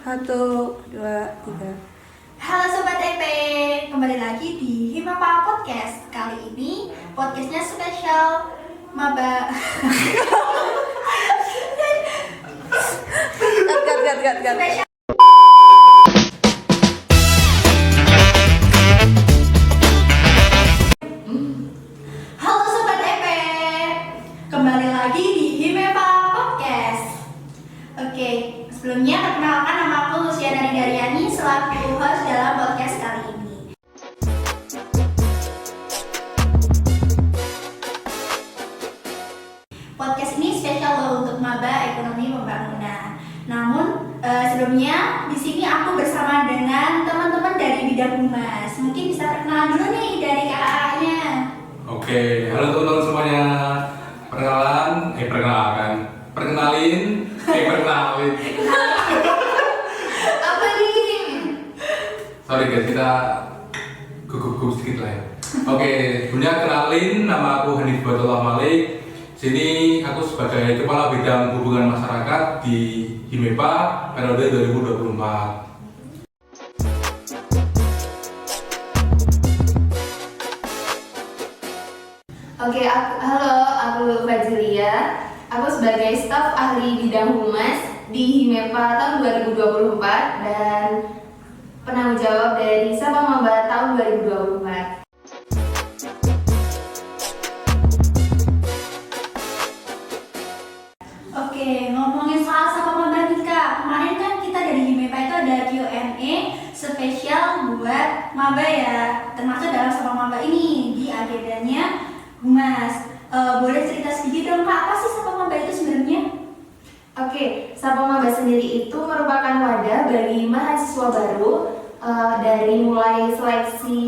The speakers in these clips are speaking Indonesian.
Satu, dua, tiga. Halo Sobat EP, kembali lagi di Himapa Podcast. Kali ini podcastnya spesial maba. Cut. Spesial. Halo Sobat EP, kembali lagi di Himapa Podcast. Oke, sebelumnya perkenalkan nama aku Luciana Daryani selaku host dalam podcast kali ini. Podcast ini spesial loh untuk maba ekonomi pembangunan. Namun sebelumnya di sini aku bersama dengan teman-teman dari bidang humas. Mungkin bisa perkenalan dulu nih dari kakak-kakaknya. Oke, halo teman-teman semuanya. Perkenalin. Apa nih? Sorry guys, kita gugup sedikit lah ya. Oke, sebelumnya kenalin, nama aku Hanif Batullah Malik. Sini aku sebagai Kepala Bidang Hubungan Masyarakat di Himepa periode 2024. Oke, aku Fajilia. Aku sebagai staf ahli bidang humas di Himepa tahun 2024 dan penanggung jawab dari Sapa Maba tahun 2024. Oke, ngomongin soal Sapa Maba nih Kak. Kemarin kan kita dari Himepa itu ada Q&A spesial buat maba ya. Termasuk dalam Sapa Maba ini di agendanya humas. Boleh cerita sedikit dong Kak, apa sih Sapa Maba itu sebenarnya? Oke, Sapa Maba sendiri itu merupakan wadah bagi mahasiswa baru dari mulai seleksi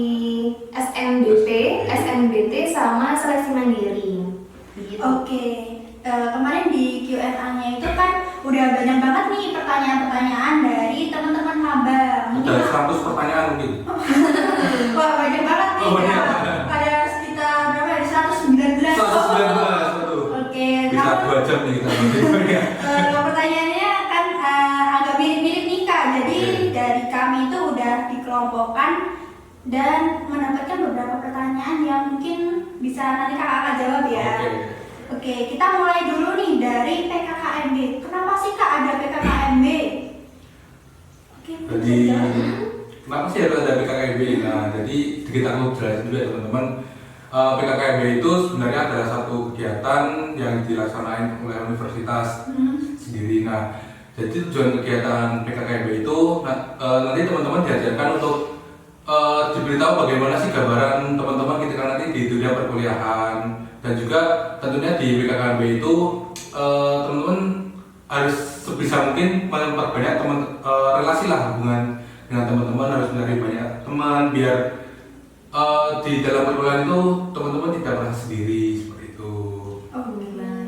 SNBT sama seleksi mandiri. Gitu. Oke, kemarin di Q&A-nya itu kan udah banyak banget nih pertanyaan-pertanyaan dari teman-teman maba. Ada 100 pertanyaan mungkin. Wah, banyak banget nih. Oh, banyak. Ada sekitar berapa ya? 119. 119, betul. Oke, Bisa 2 jam nih kita nanti. pertanyaannya kan agak mirip-mirip nih Kak. Jadi dari kami itu udah dikelompokkan dan mendapatkan beberapa pertanyaan yang mungkin bisa nanti kakak jawab ya. Oke, kita mulai dulu nih dari PKKMB. Kenapa sih Kak ada PKKMB? Oke, Jadi kenapa sih harus ada PKKMB? Nah, jadi sedikit aku jelasin dulu ya teman-teman. PKKMB itu sebenarnya adalah satu kegiatan yang dilaksanakan oleh universitas sendiri. Nah, jadi tujuan kegiatan PKKMB itu nanti teman-teman diajarkan untuk diberitahu bagaimana sih gambaran teman-teman ketika nanti di dunia perkuliahan, dan juga tentunya di PKKMB itu teman-teman harus sebisa mungkin memperbanyak relasi lah, hubungan dengan teman-teman, harus mencari banyak teman biar di dalam perkuliahan itu teman-teman tidak merasa sendiri seperti itu. Oh, benar.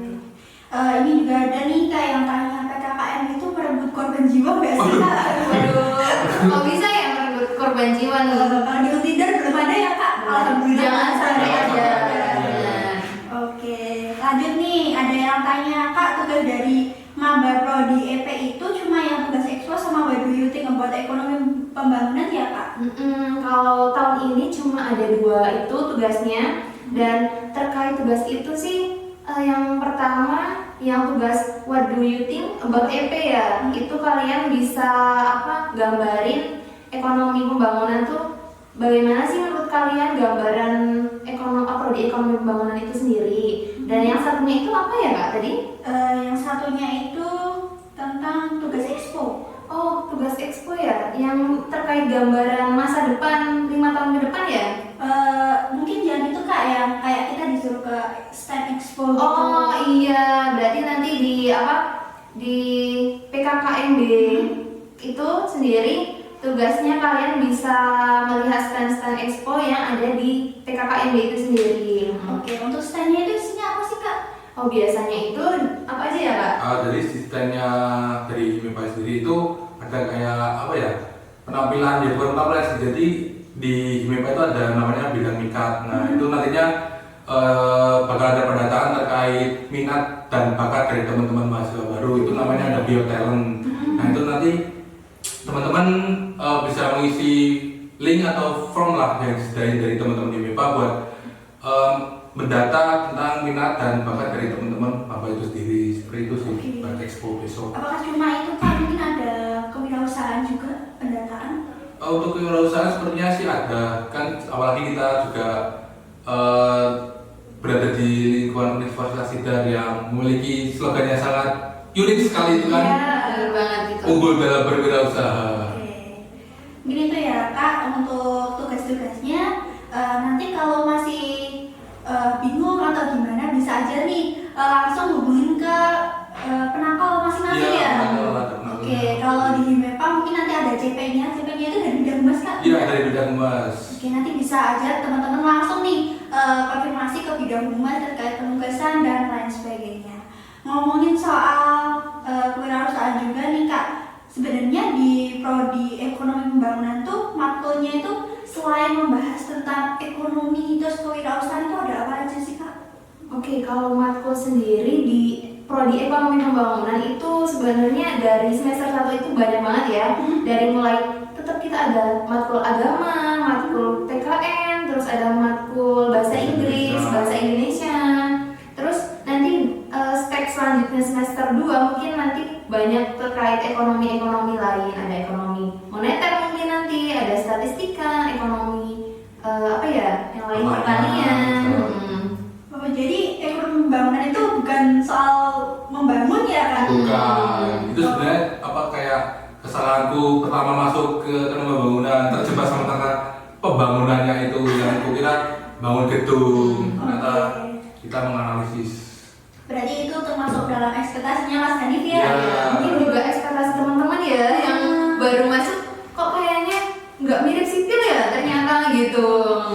Ini juga ada nih Kak yang tanya PKKMB itu merebut korban jiwa nggak sih Kak? Waduh, kok bisa ya merenggut korban jiwa nih? Kalau di Utider belum ada ya Kak? Alhamdulillah. Jangan sampai ada. Oke, lanjut nih. Ada yang tanya Kak, tugas dari Maba Prodi EP itu cuma yang tugas ekskul sama what do you think about ekonomi pembangunan ya Kak? Kalau tahun ini cuma ada 2 itu tugasnya, dan terkait tugas itu sih yang pertama yang tugas what do you think about EP ya, itu kalian bisa gambarin ekonomi pembangunan tuh bagaimana sih menurut kalian gambaran prodi ekonomi pembangunan itu sendiri. Dan yang satunya itu apa ya Kak tadi? Yang satunya itu tentang tugas expo. Oh, tugas expo ya, yang terkait gambaran masa depan 5 tahun ke depan ya? Mungkin jangan itu Kak, yang kayak kita disuruh ke stand expo gitu. Oh iya, berarti nanti di PKKMB itu sendiri tugasnya kalian bisa melihat stand-stand expo yang ada di PKKMB itu sendiri. Oke, untuk standnya itu isinya apa sih Kak? Oh, biasanya itu apa aja ya Kak? Jadi sistemnya dari Himepa sendiri itu ada kayak penampilan, ya bukan penampilan sih. Jadi di Himepa itu ada namanya bidang mikat. Nah itu nantinya bakal ada pendataan terkait minat dan bakat dari teman-teman mahasiswa baru, itu namanya ada biotalent. Nah itu nanti teman-teman bisa mengisi link atau form lah yang disediain dari teman-teman di MIPA buat mendata tentang minat dan bakat dari teman-teman Bapak itu sendiri. Seperti itu sih buat expo besok. Apakah cuma itu Kak? Mungkin ada kewirausahaan juga pendataan? Untuk kewirausahaan sepertinya sih ada, kan apalagi kita juga berada di lingkungan Universitas Sidar yang memiliki slogannya sangat unik sekali itu kan, Benar banget itu. unggul dalam berwirausaha. Oke. Mungkin itu ya Kak untuk tugas-tugasnya. Nanti kalau masih bingung atau gimana bisa aja nih langsung hubungin ke penakal masing-masing ya. Oke, kalau di Himepa mungkin nanti ada CP-nya. CP-nya itu dari bidang humas Kak? Iya, dari bidang humas. Oke, nanti bisa aja teman-teman langsung nih konfirmasi ke bidang humas terkait penugasan dan lain sebagainya. Ngomongin soal kewirausahaan juga nih Kak, sebenarnya di prodi ekonomi pembangunan tuh matkulnya itu selain membahas tentang ekonomi terus kewirausahaan itu ada apa aja sih Kak? Oke, kalau matkul sendiri di prodi ekonomi pembangunan itu sebenarnya dari semester 1 itu banyak banget ya. Dari mulai tetap kita ada matkul agama, matkul TKN, terus ada matkul bahasa Inggris, bahasa Indonesia. Terus nanti spek selanjutnya semester 2 mungkin nanti banyak terkait ekonomi-ekonomi lain. Ada ekonomi moneter mungkin nanti, ada statistika, ekonomi apa ya, yang lain pertanian. Oh, jadi ekonomi pembangunan itu bukan soal membangun ya kan? Bukan, itu sebenarnya apa kayak kesalahanku pertama masuk ke ekonomi pembangunan, terjebak sama kata pembangunannya itu yang aku kira bangun gedung, ternyata kita menganalisis. Berarti itu termasuk dalam ekspektasinya Mas Hanif ya? Ya. Mungkin juga ekspektasi teman-teman ya yang baru masuk kok kayaknya nggak mirip sipil ya ternyata gitu.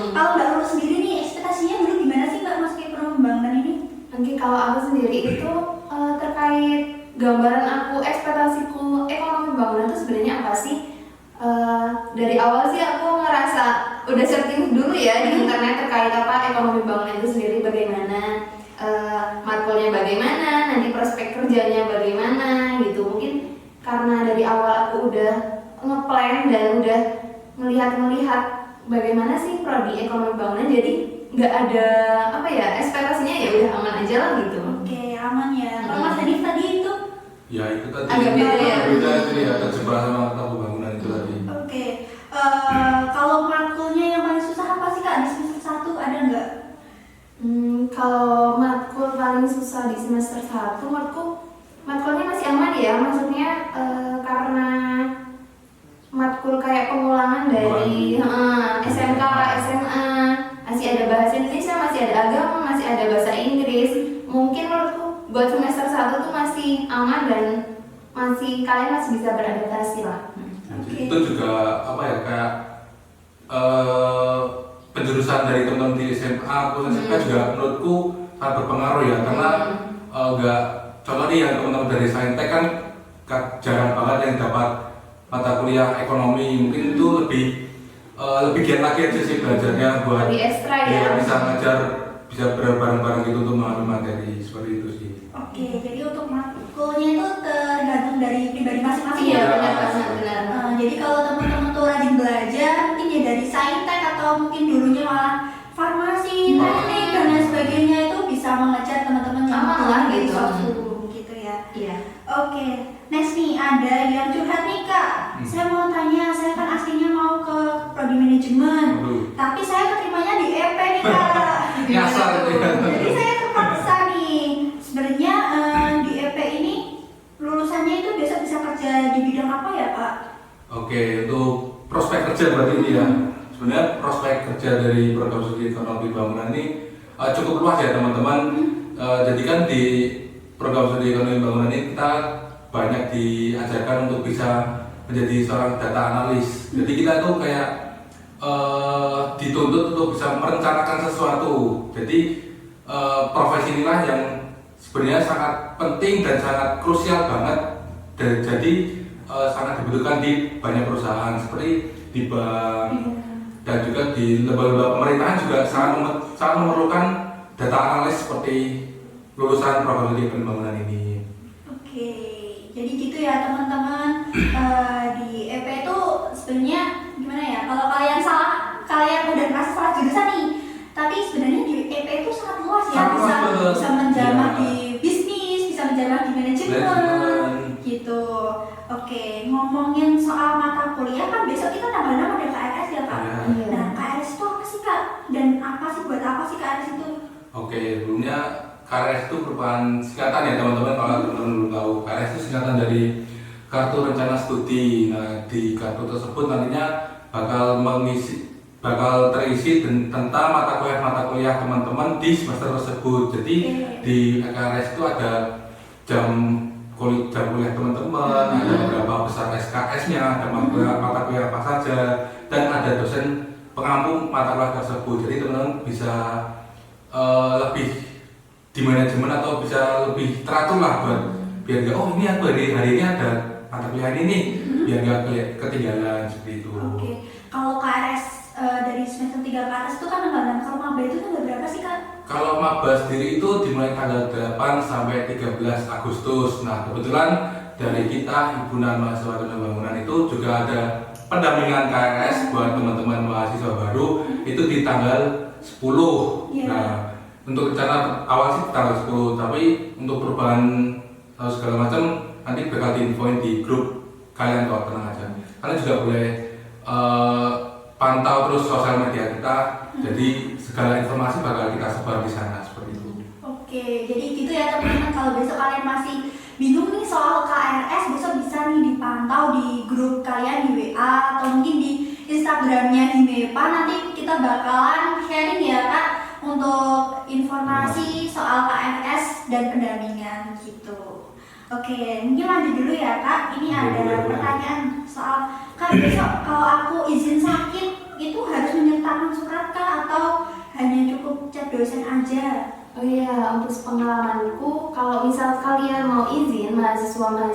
Kalau Mbak Lulu sendiri nih ekspektasinya dulu gimana sih Mbak masuk ekonomi pembangunan ini? Mungkin kalau aku sendiri itu terkait gambaran aku ekspektasiku ekonomi pembangunan itu sebenarnya apa sih? Dari awal sih aku ngerasa udah searching dulu ya di internet terkait apa ekonomi pembangunan itu sendiri bagaimana, matkulnya bagaimana, nanti prospek kerjanya bagaimana gitu. Mungkin karena dari awal aku udah ngeplan dan udah melihat bagaimana sih prodi ekonomi pembangunan, jadi nggak ada apa ya ekspektasinya ya udah aman aja lah gitu. Oke, aman ya. Kalau Mas Hanif tadi itu? Ya itu tadi. Agak beda ya. Beda itu ya, terjebak sama kata pembangunan itu tadi. Oke. Kalau matkulnya yang paling susah apa sih Kak di semester 1 ada nggak? Kalau matkul paling susah di semester 1 matkulnya masih aman ya, maksudnya karena matkul kayak pengulangan dari SMK, SMA, masih ada bahasa Indonesia, masih ada agama, masih ada bahasa Inggris. Mungkin menurutku buat semester 1 tuh masih aman dan kalian masih bisa beradaptasi lah. Oke. Itu juga apa ya kayak penjurusan dari teman-teman di SMA atau SMK juga menurutku sangat berpengaruh ya, karena enggak contoh nih yang teman-teman dari Saintek kan jarang banget yang dapat mata kuliah ekonomi, mungkin itu lebih giat lagi aja sih belajarnya buat Lebih ekstra ya. bisa ngajar, bisa bareng-bareng gitu untuk memahami materi seperti itu sih. Oke, jadi untuk matkulnya itu tergantung dari pribadi masing-masing Iya, ya. benar. Jadi kalau teman-teman tuh rajin belajar, mungkin ya dari saintek atau mungkin dulunya malah farmasi, teknik dan lain sebagainya itu bisa mengejar teman-teman yang Aman lah dari gitu. software gitu ya. Iya. Oke, next nih ada yang curhat nih Kak. Saya mau tanya, saya kan aslinya mau ke prodi manajemen, Waduh. tapi saya keterimanya di EP nih Kak. Nyasar itu ya. Jadi saya terpaksa nih. Sebenarnya di EP ini lulusannya itu besok bisa kerja di bidang apa ya Pak? Oke, untuk prospek kerja berarti ini ya. Sebenarnya prospek kerja dari program studi ekonomi bangunan ini cukup luas ya teman-teman. Jadi kan di program studi ekonomi bangunan ini kita banyak diajarkan untuk bisa menjadi seorang data analis. Jadi kita tuh kayak dituntut untuk bisa merencanakan sesuatu. Jadi profesi inilah yang sebenarnya sangat penting dan sangat krusial banget. Jadi sangat dibutuhkan di banyak perusahaan seperti di bank dan juga di lembaga pemerintahan juga sangat memerlukan data analis seperti lulusan program studi pembangunan ini. Oke, jadi gitu ya teman-teman. Di EP treatment gitu. Oke, ngomongin soal mata kuliah kan besok kita tanggal 6 ada KRS ya Kak? Iya. Nah KRS itu apa sih Kak? Dan buat apa sih KRS itu? Oke, sebelumnya KRS itu merupakan singkatan ya teman-teman, kalau teman-teman belum tahu. KRS itu singkatan dari Kartu Rencana Studi. Nah, di kartu tersebut nantinya bakal terisi tentang mata kuliah teman-teman di semester tersebut. Jadi di KRS itu ada jam kuliah teman-teman, ada beberapa besar SKS-nya, ada mata kuliah apa saja, dan ada dosen pengampu mata kuliah tersebut. Jadi teman-teman bisa lebih di manajemen atau bisa lebih teratur lah buat biar nggak ini aku hari ini ada mata kuliah ini nih, biar nggak ketinggalan seperti itu. Oke, kalau KRS dari semester 3 ke atas itu kan tanggal 6, kalau maba itu tanggal berapa sih Kak? Kalau maba sendiri itu dimulai tanggal 8 sampai 13 Agustus. Nah, kebetulan dari kita Himpunan Mahasiswa dan Pembangunan itu juga ada pendampingan KRS buat teman-teman mahasiswa baru itu di tanggal 10. Yeah. Nah, untuk rencana awal sih tanggal 10, tapi untuk perubahan segala macam nanti bakal diinfoin di grup kalian kok, tenang aja. Kalian juga boleh pantau terus sosial media kita, jadi segala informasi bakal kita sebar di sana seperti itu. Oke, jadi gitu ya teman-teman. Kalau besok kalian masih bingung nih soal KRS, besok bisa nih dipantau di grup kalian di WA atau mungkin di Instagramnya Himepa. Nanti kita bakalan sharing ya Kak untuk informasi soal KRS dan pendampingan gitu. Oke, mungkin lanjut dulu ya Kak. Ini ada pertanyaan soal Kak, besok kalau aku izin sakit itu harus menyertakan surat Kak atau hanya cukup chat dosen aja? Oh iya, untuk pengalamanku, kalau misal kalian mau izin, mahasiswa mau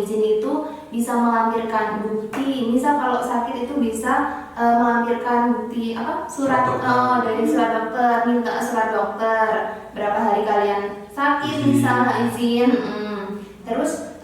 izin itu bisa melampirkan bukti. Misal kalau sakit itu bisa melampirkan bukti apa? Surat dari surat dokter, minta surat dokter. Berapa hari kalian sakit, misal izin. Terus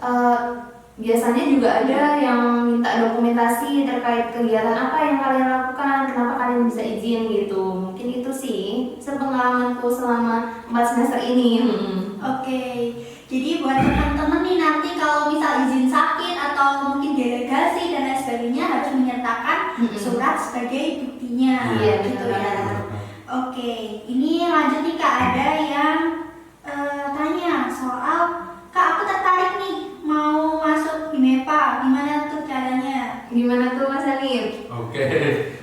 biasanya juga ada yang minta dokumentasi terkait kegiatan apa yang kalian lakukan, kenapa kalian bisa izin gitu. Mungkin itu sih sepengalamanku selama 4 semester ini. Oke, jadi buat teman-teman nih nanti kalau misal izin sakit atau mungkin delegasi dan lain sebagainya harus menyertakan surat sebagai buktinya. Iya, gitu benar. ya. Oke, ini lanjut nih Kak, ada yang tanya soal Kak, aku tertarik nih mau masuk Himepa, gimana tuh caranya? Gimana tuh Mas Hanif? Oke,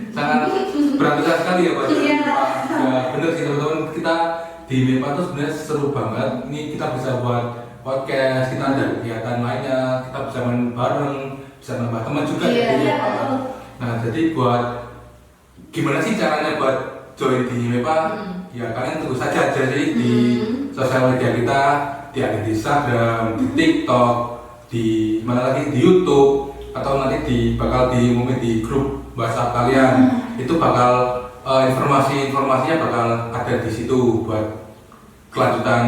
sangat berantusias sekali ya Pak. Iya. Ya, bener sih teman-teman, kita di Himepa tuh sebenarnya seru banget. Ini kita bisa buat podcast, kita ada kegiatan lainnya, kita bisa main bareng, bisa nambah teman juga Iya, di iya, Himepa. betul. Nah, jadi buat gimana sih caranya buat join di Himepa? Ya kalian tunggu saja aja sih di sosial media kita, di Instagram, di TikTok, di mana lagi, di YouTube, atau nanti bakal diumumin di grup WhatsApp kalian. Itu bakal informasinya bakal ada di situ buat kelanjutan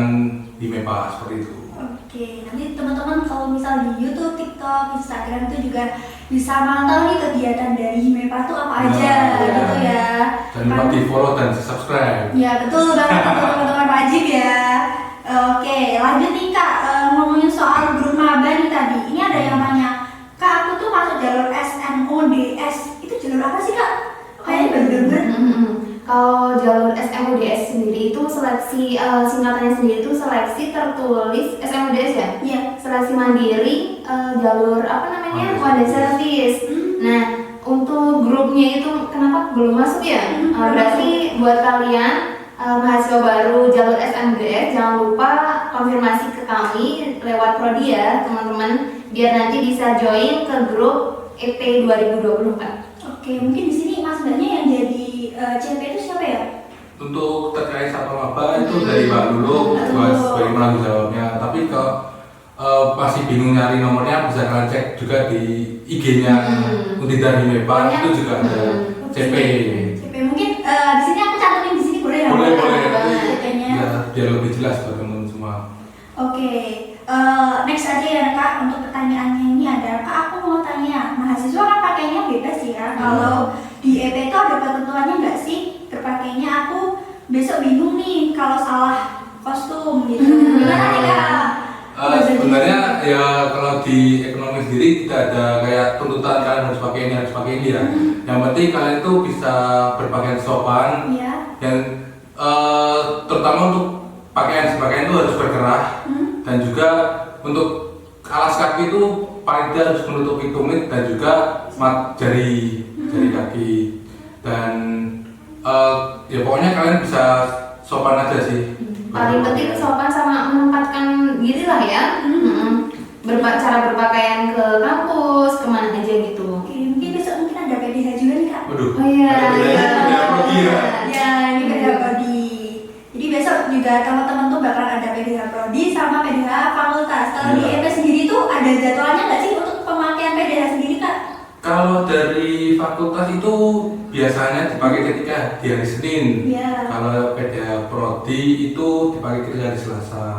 di Himepa seperti itu. Oke, nanti teman-teman kalau misal di YouTube, TikTok, Instagram itu juga bisa mantau nih kegiatan dari Himepa tuh apa aja gitu ya. Jangan lupa di follow dan subscribe. Ya betul banget teman-teman, wajib ya. Oke, lanjut nih Kak, ngomongin soal grup maba nih tadi. Ini ada yang tanya, Kak aku tuh masuk jalur SMODS, itu jalur apa sih Kak? Kayaknya bener-bener. Kalau jalur SMODS sendiri itu seleksi, singkatannya sendiri itu seleksi tertulis SMODS ya? Iya. Seleksi mandiri, jalur apa namanya? One Day Service. Nah, untuk grupnya itu kenapa belum masuk ya? Berarti buat kalian mahasiswa baru jalur SMODS jangan lupa konfirmasi ke kami lewat prodi ya teman-teman, biar nanti bisa join ke grup EP 2024. Oke, mungkin di sini Mas Mbaknya yang jadi CP itu siapa ya? Untuk terkait satpam maba itu dari Mbak Lulu buat sebagai penanggung jawabnya. Tapi kalau masih bingung nyari nomornya bisa kalian cek juga di IG-nya Untidar Himepa, itu juga ada CP. CP mungkin di sini aku cantumin di sini boleh ya? Boleh. CP-nya. Ya, biar lebih jelas buat teman-teman semua. Oke, next aja ya Kak, untuk pertanyaannya ini ada, Kak aku mau tanya, mahasiswa kan pakainya bebas ya, kalau di EP itu ada ketentuannya nggak sih berpakainya? Aku besok bingung nih kalau salah kostum gitu. Gimana nih Kak? Sebenarnya ya kalau di ekonomi sendiri tidak ada kayak tuntutan kalian harus pakai ini ya. Yang penting kalian itu bisa berpakaian sopan. Iya. Dan terutama untuk pakaian itu harus berkerah. Dan juga untuk alas kaki itu paling tidak harus menutupi tumit dan juga jari kaki. Dan ya pokoknya kalian bisa sopan aja sih. Paling penting sopan sama menempatkan diri lah ya. Cara berpakaian ke kampus, kemana aja gitu. Oke, mungkin besok mungkin ada PDH juga nih kak. Waduh. Oh iya. PDH prodi ya. Ya, ini PDH prodi. Jadi besok juga teman-teman tuh bakal ada PDH prodi sama PDH fakultas. Kalau di EP sendiri tuh ada jadwalnya nggak sih untuk pemakaian PDH sendiri kak? Kalau dari fakultas itu biasanya dipakai ketika di hari Senin. Iya. Kalau PDH prodi itu dipakai ketika hari Selasa.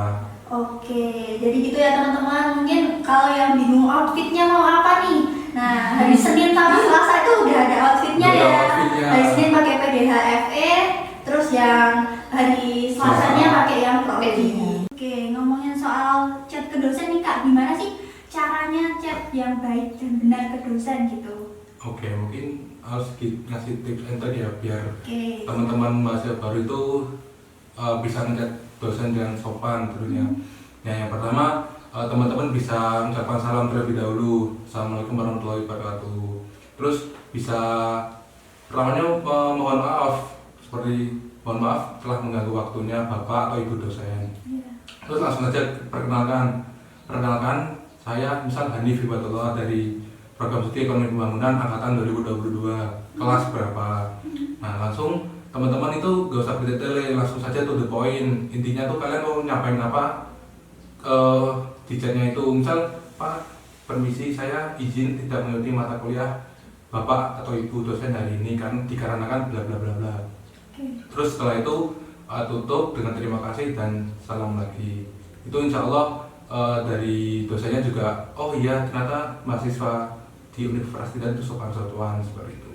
Oke, jadi gitu ya teman-teman. Mungkin kalau yang bingung outfitnya mau apa nih, nah hari Senin sama Selasa itu udah ada outfitnya Udah ya. ada outfitnya. Hari Senin pakai PDH FE, terus yang hari Selasanya pakai yang prodi. Oke, ngomongin soal chat ke dosen nih kak, gimana sih caranya chat yang baik dan benar ke dosen gitu? Oke, mungkin harus ngasih tips and trick ya biar Oke. teman-teman mahasiswa baru itu bisa ngechat dosen dengan sopan tentunya. Yang pertama teman-teman bisa mengucapkan salam terlebih dahulu. Assalamualaikum warahmatullahi wabarakatuh. Terus bisa pertamanya mohon maaf, seperti mohon maaf telah mengganggu waktunya Bapak atau Ibu dosen. Iya. Terus langsung aja perkenalkan saya misal Hanif Hibatullah dari Program Studi Ekonomi Pembangunan Angkatan 2022 kelas berapa. Nah langsung teman-teman itu gak usah bertele-tele, langsung saja to the point. Intinya tuh kalian mau nyapain apa di chatnya itu, misal Pak permisi saya izin tidak mengikuti mata kuliah Bapak atau Ibu dosen hari ini kan dikarenakan bla bla bla bla. Terus setelah itu tutup dengan terima kasih dan salam lagi. Itu insya Allah dari dosennya juga oh iya ternyata mahasiswa di universitas itu sopan-sopan seperti itu.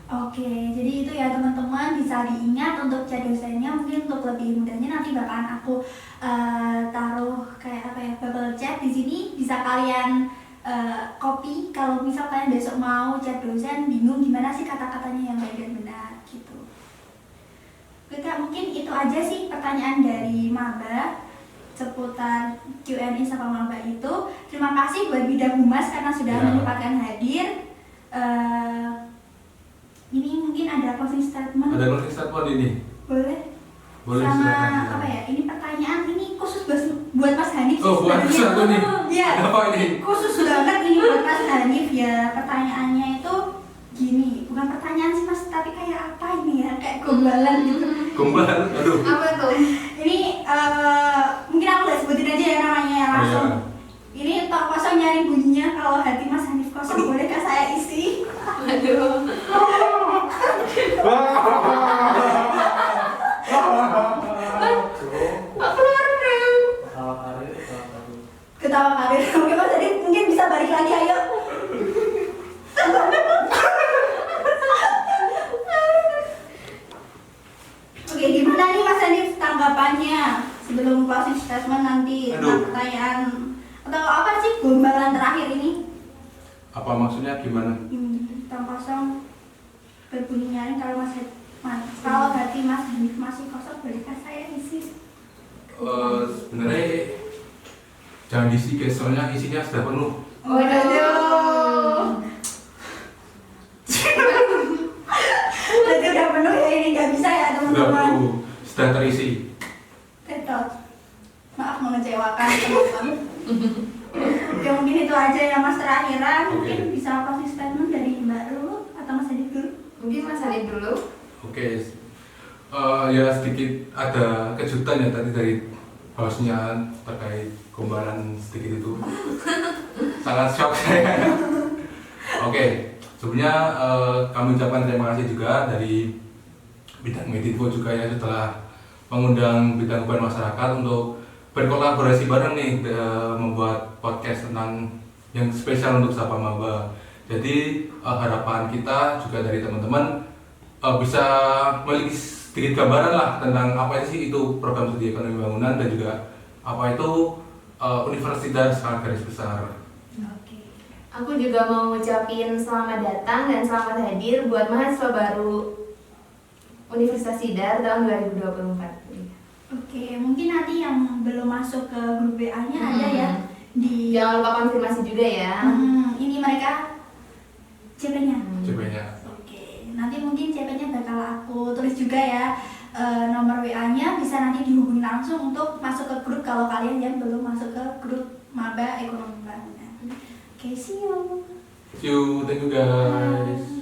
Oke, jadi itu ya teman-teman bisa diingat untuk chat dosennya. Mungkin untuk lebih mudahnya nanti bakalan aku taruh kayak apa ya, bubble chat di sini, bisa kalian copy kalau misal kalian besok mau chat dosen bingung gimana sih kata-katanya yang baik dan benar gitu. Oke Kak, mungkin itu aja sih pertanyaan dari maba seputar Q&A sama maba itu. Terima kasih buat Bidang Humas karena sudah menyempatkan hadir. Ini mungkin ada closing statement. Ada closing statement ini? Boleh? Boleh, sama silakan. apa ya? Ini pertanyaan ini khusus buat Mas Hanif. Oh, buat Mas aku nih. Iya. Apa ini? Khusus banget ini buat Mas Hanif ya. Pertanyaannya itu gini, bukan pertanyaan sih Mas, tapi kayak apa ini ya? Kayak gombalan gitu. Gombalan, aduh. Apa tuh? Ini mungkin aku udah sebutin aja ya namanya ya langsung. Ini tok kosong nyari bunyinya, kalau hati Mas Hanif kosong bolehkah saya isi? Aduh. Ketawa karir. Oke Mas Hanif mungkin bisa balik lagi ayo. Oke, gimana nih Mas Hanif tanggapannya sebelum closing statement nanti tentang pertanyaan atau apa sih gombalan terakhir ini? Apa maksudnya gimana? Tong kosong berbunyi nyaring kalau kalau hati Mas Hanif masih kosong bolehkah saya isi? Sebenarnya jangan diisi guys, soalnya isinya sudah penuh. Waduh. Berarti udah penuh ya, ini nggak bisa ya Sudah teman-teman. penuh, sudah terisi. Betul. Maaf mengecewakan teman-teman. Oke, mungkin itu aja ya Mas terakhiran. Mungkin bisa closing statement dari Mbak dulu atau Mas Hanif dulu? Mungkin Mas Hanif dulu. Oke, ya sedikit ada kejutan ya tadi dari hostnya terkait gombalan sedikit itu. Sangat shock saya. Oke, sebelumnya kami ucapkan terima kasih juga dari Bidang Medinfo juga ya setelah mengundang Bidang Kepentingan Masyarakat untuk berkolaborasi bareng nih membuat podcast tentang yang spesial untuk Sapa Maba. Jadi harapan kita juga dari teman-teman bisa memiliki sedikit gambaran lah tentang apa sih itu program studi ekonomi bangunan dan juga apa itu universitas secara garis besar. Oke. Aku juga mau ngucapin selamat datang dan selamat hadir buat mahasiswa baru Universitas Sidar tahun 2024. Oke, mungkin nanti yang belum masuk ke grup WA-nya ada ya di Jangan lupa konfirmasi juga ya. ini mereka CP-nya. CP-nya. Oke, nanti mungkin CP-nya bakal aku tulis juga ya. Nomor WA-nya bisa nanti dihubungi langsung untuk masuk ke grup kalau kalian yang belum masuk ke grup maba ekonomi bangunan. Oke, see you. See you, thank you guys.